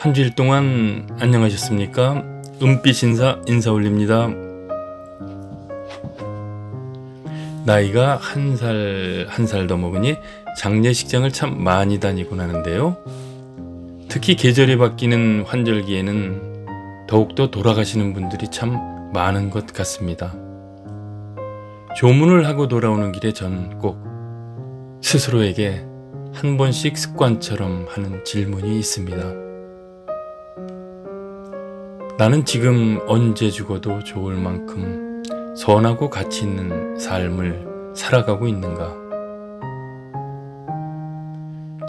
한 주일 동안 안녕하셨습니까? 은빛 인사 올립니다. 나이가 한 살 더 먹으니 장례식장을 참 많이 다니곤 하는데요. 특히 계절이 바뀌는 환절기에는 더욱더 돌아가시는 분들이 참 많은 것 같습니다. 조문을 하고 돌아오는 길에 전 꼭 스스로에게 한 번씩 습관처럼 하는 질문이 있습니다. 나는 지금 언제 죽어도 좋을 만큼 선하고 가치 있는 삶을 살아가고 있는가?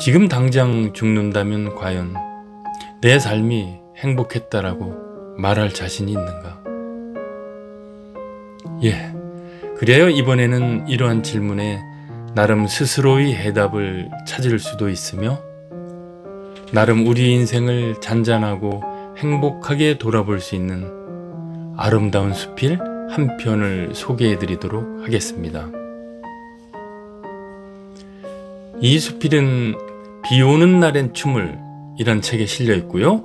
지금 당장 죽는다면 과연 내 삶이 행복했다라고 말할 자신이 있는가? 그래요. 이번에는 이러한 질문에 나름 스스로의 해답을 찾을 수도 있으며 나름 우리 인생을 잔잔하고 행복하게 돌아볼 수 있는 아름다운 수필 한 편을 소개해 드리도록 하겠습니다. 이 수필은 비 오는 날엔 춤을 이란 책에 실려 있고요.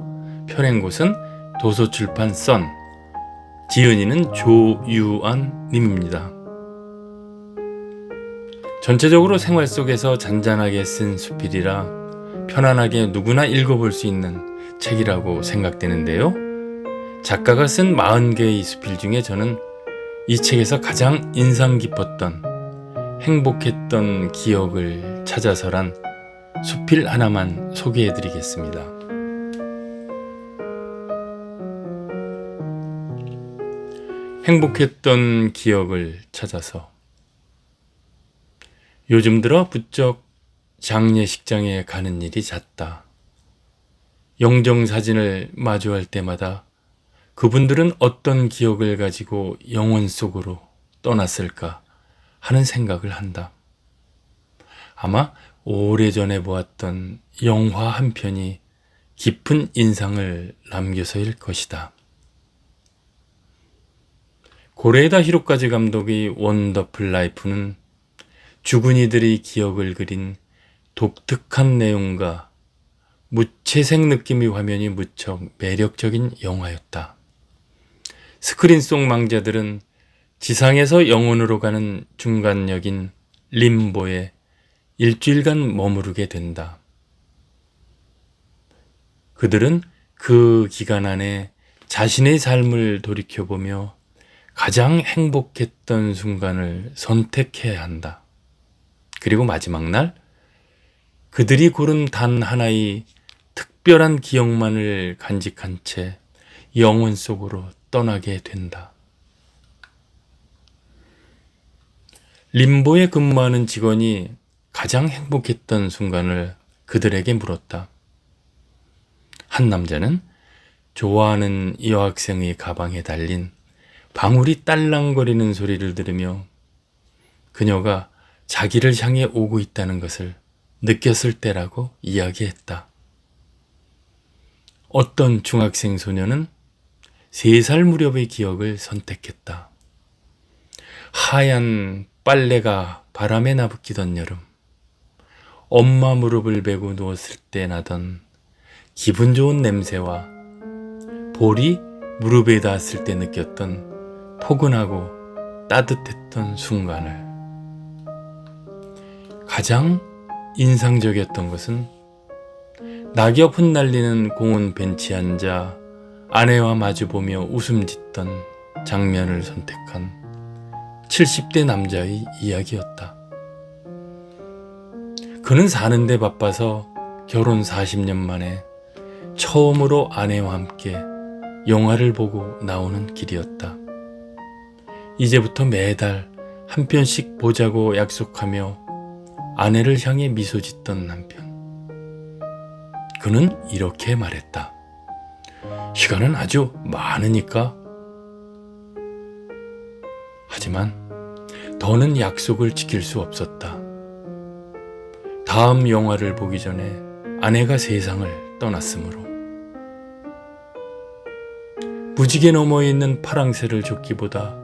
펴낸 곳은 도서출판 선, 지은이는 조유안 님입니다. 전체적으로 생활 속에서 잔잔하게 쓴 수필이라 편안하게 누구나 읽어볼 수 있는 책이라고 생각되는데요. 작가가 쓴 40개의 수필 중에 저는 이 책에서 가장 인상 깊었던 행복했던 기억을 찾아서란 수필 하나만 소개해 드리겠습니다. 행복했던 기억을 찾아서 요즘 들어 부쩍 장례식장에 가는 일이 잦다. 영정사진을 마주할 때마다 그분들은 어떤 기억을 가지고 영혼 속으로 떠났을까 하는 생각을 한다. 아마 오래전에 보았던 영화 한 편이 깊은 인상을 남겨서일 것이다. 고레에다 히로카즈 감독의 원더풀 라이프는 죽은 이들의 기억을 그린 독특한 내용과 무채색 느낌의 화면이 무척 매력적인 영화였다. 스크린 속 망자들은 지상에서 영혼으로 가는 중간역인 림보에 일주일간 머무르게 된다. 그들은 그 기간 안에 자신의 삶을 돌이켜보며 가장 행복했던 순간을 선택해야 한다. 그리고 마지막 날 그들이 고른 단 하나의 특별한 기억만을 간직한 채 영혼 속으로 떠나게 된다. 림보에 근무하는 직원이 가장 행복했던 순간을 그들에게 물었다. 한 남자는 좋아하는 여학생의 가방에 달린 방울이 딸랑거리는 소리를 들으며 그녀가 자기를 향해 오고 있다는 것을 느꼈을 때라고 이야기했다. 어떤 중학생 소녀는 3살 무렵의 기억을 선택했다. 하얀 빨래가 바람에 나부끼던 여름, 엄마 무릎을 베고 누웠을 때 나던 기분 좋은 냄새와 볼이 무릎에 닿았을 때 느꼈던 포근하고 따뜻했던 순간을. 가장 인상적이었던 것은 낙엽 흩날리는 공원 벤치에 앉아 아내와 마주보며 웃음 짓던 장면을 선택한 70대 남자의 이야기였다. 그는 사는데 바빠서 결혼 40년 만에 처음으로 아내와 함께 영화를 보고 나오는 길이었다. 이제부터 매달 한 편씩 보자고 약속하며 아내를 향해 미소 짓던 남편. 그는 이렇게 말했다. 시간은 아주 많으니까. 하지만 더는 약속을 지킬 수 없었다. 다음 영화를 보기 전에 아내가 세상을 떠났으므로. 무지개 너머에 있는 파랑새를 쫓기보다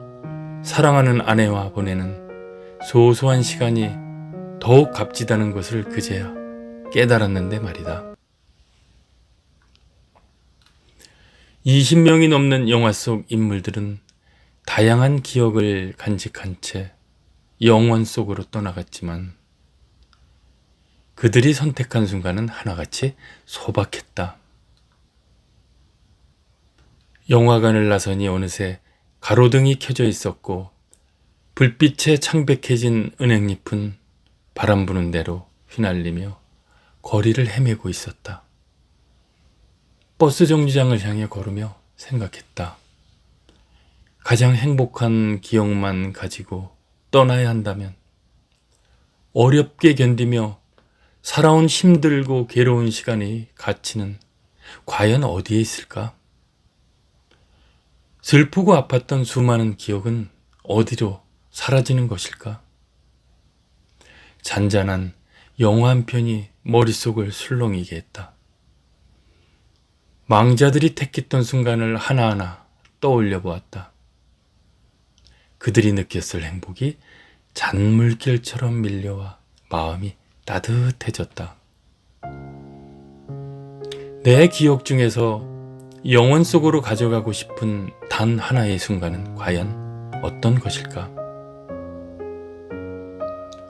사랑하는 아내와 보내는 소소한 시간이 더욱 값지다는 것을 그제야 깨달았는데 말이다. 20명이 넘는 영화 속 인물들은 다양한 기억을 간직한 채 영원 속으로 떠나갔지만 그들이 선택한 순간은 하나같이 소박했다. 영화관을 나서니 어느새 가로등이 켜져 있었고 불빛에 창백해진 은행잎은 바람 부는 대로 휘날리며 거리를 헤매고 있었다. 버스 정류장을 향해 걸으며 생각했다. 가장 행복한 기억만 가지고 떠나야 한다면 어렵게 견디며 살아온 힘들고 괴로운 시간의 가치는 과연 어디에 있을까? 슬프고 아팠던 수많은 기억은 어디로 사라지는 것일까? 잔잔한 영화 한 편이 머릿속을 술렁이게 했다. 망자들이 택했던 순간을 하나하나 떠올려 보았다. 그들이 느꼈을 행복이 잔물결처럼 밀려와 마음이 따뜻해졌다. 내 기억 중에서 영원 속으로 가져가고 싶은 단 하나의 순간은 과연 어떤 것일까?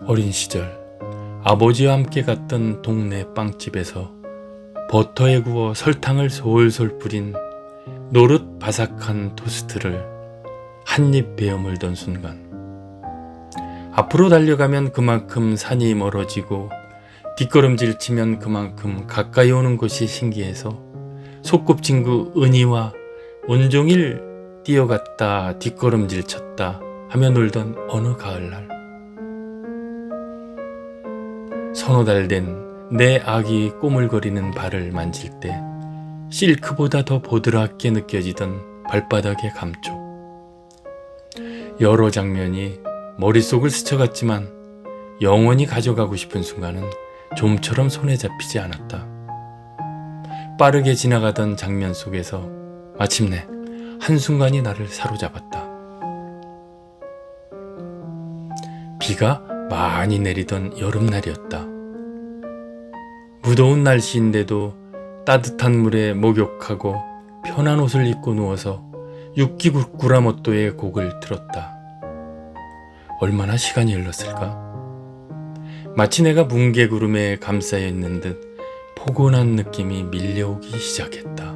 어린 시절 아버지와 함께 갔던 동네 빵집에서 버터에 구워 설탕을 솔솔 뿌린 노릇 바삭한 토스트를 한 입 베어 물던 순간, 앞으로 달려가면 그만큼 산이 멀어지고 뒷걸음질 치면 그만큼 가까이 오는 것이 신기해서 소꿉친구 은희와 온종일 뛰어갔다 뒷걸음질 쳤다 하며 놀던 어느 가을날, 서너 달 된 내 아기 꼬물거리는 발을 만질 때 실크보다 더 보드랍게 느껴지던 발바닥의 감촉. 여러 장면이 머릿속을 스쳐갔지만 영원히 가져가고 싶은 순간은 좀처럼 손에 잡히지 않았다. 빠르게 지나가던 장면 속에서 마침내 한순간이 나를 사로잡았다. 비가 많이 내리던 여름날이었다. 무더운 날씨인데도 따뜻한 물에 목욕하고 편한 옷을 입고 누워서 육기구라모토의 곡을 들었다. 얼마나 시간이 흘렀을까? 마치 내가 뭉게구름에 감싸여 있는 듯 포근한 느낌이 밀려오기 시작했다.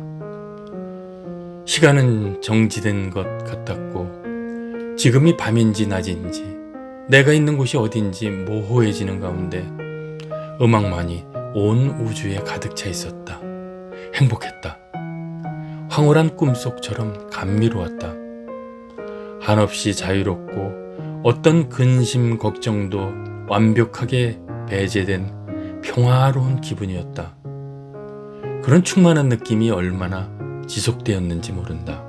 시간은 정지된 것 같았고 지금이 밤인지 낮인지 내가 있는 곳이 어딘지 모호해지는 가운데 음악만이 온 우주에 가득 차 있었다. 행복했다. 황홀한 꿈속처럼 감미로웠다. 한없이 자유롭고 어떤 근심 걱정도 완벽하게 배제된 평화로운 기분이었다. 그런 충만한 느낌이 얼마나 지속되었는지 모른다.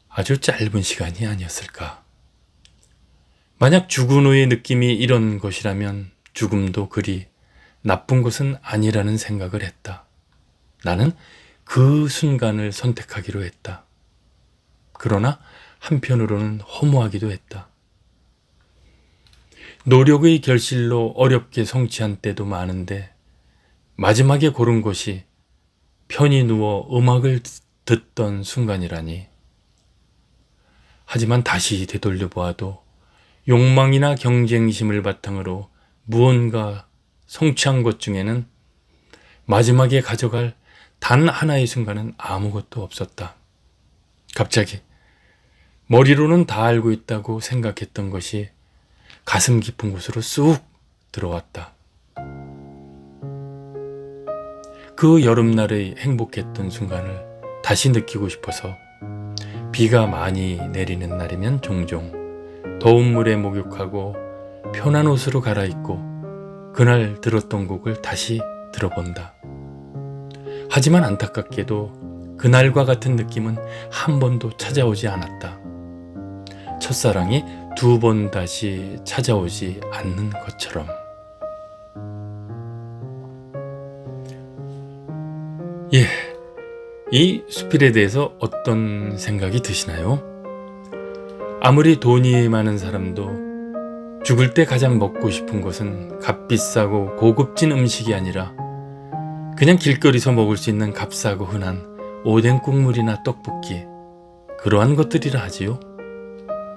아주 짧은 시간이 아니었을까. 만약 죽은 후의 느낌이 이런 것이라면 죽음도 그리 나쁜 것은 아니라는 생각을 했다. 나는 그 순간을 선택하기로 했다. 그러나 한편으로는 허무하기도 했다. 노력의 결실로 어렵게 성취한 때도 많은데 마지막에 고른 것이 편히 누워 음악을 듣던 순간이라니. 하지만 다시 되돌려 보아도 욕망이나 경쟁심을 바탕으로 무언가 성취한 것 중에는 마지막에 가져갈 단 하나의 순간은 아무것도 없었다. 갑자기 머리로는 다 알고 있다고 생각했던 것이 가슴 깊은 곳으로 쑥 들어왔다. 그 여름날의 행복했던 순간을 다시 느끼고 싶어서 비가 많이 내리는 날이면 종종 더운 물에 목욕하고 편한 옷으로 갈아입고 그날 들었던 곡을 다시 들어본다. 하지만 안타깝게도 그날과 같은 느낌은 한 번도 찾아오지 않았다. 첫사랑이 두 번 다시 찾아오지 않는 것처럼. 이 수필에 대해서 어떤 생각이 드시나요? 아무리 돈이 많은 사람도 죽을 때 가장 먹고 싶은 것은 값비싸고 고급진 음식이 아니라 그냥 길거리에서 먹을 수 있는 값싸고 흔한 오뎅 국물이나 떡볶이, 그러한 것들이라 하지요.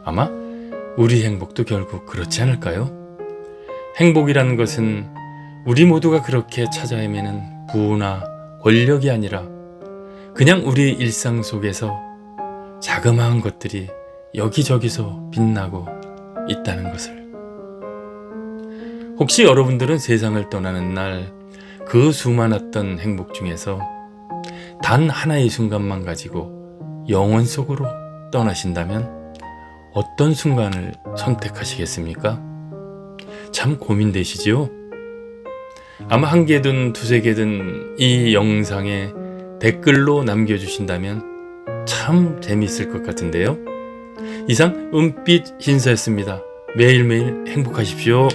아마 우리 행복도 결국 그렇지 않을까요? 행복이라는 것은 우리 모두가 그렇게 찾아 헤매는 부나 권력이 아니라 그냥 우리 일상 속에서 자그마한 것들이 여기저기서 빛나고 있다는 것을. 혹시 여러분들은 세상을 떠나는 날 그 수많았던 행복 중에서 단 하나의 순간만 가지고 영원 속으로 떠나신다면 어떤 순간을 선택하시겠습니까? 참 고민되시지요? 아마 한 개든 두세 개든 이 영상에 댓글로 남겨주신다면 참 재미있을 것 같은데요. 이상 은빛 인사였습니다. 매일매일 행복하십시오.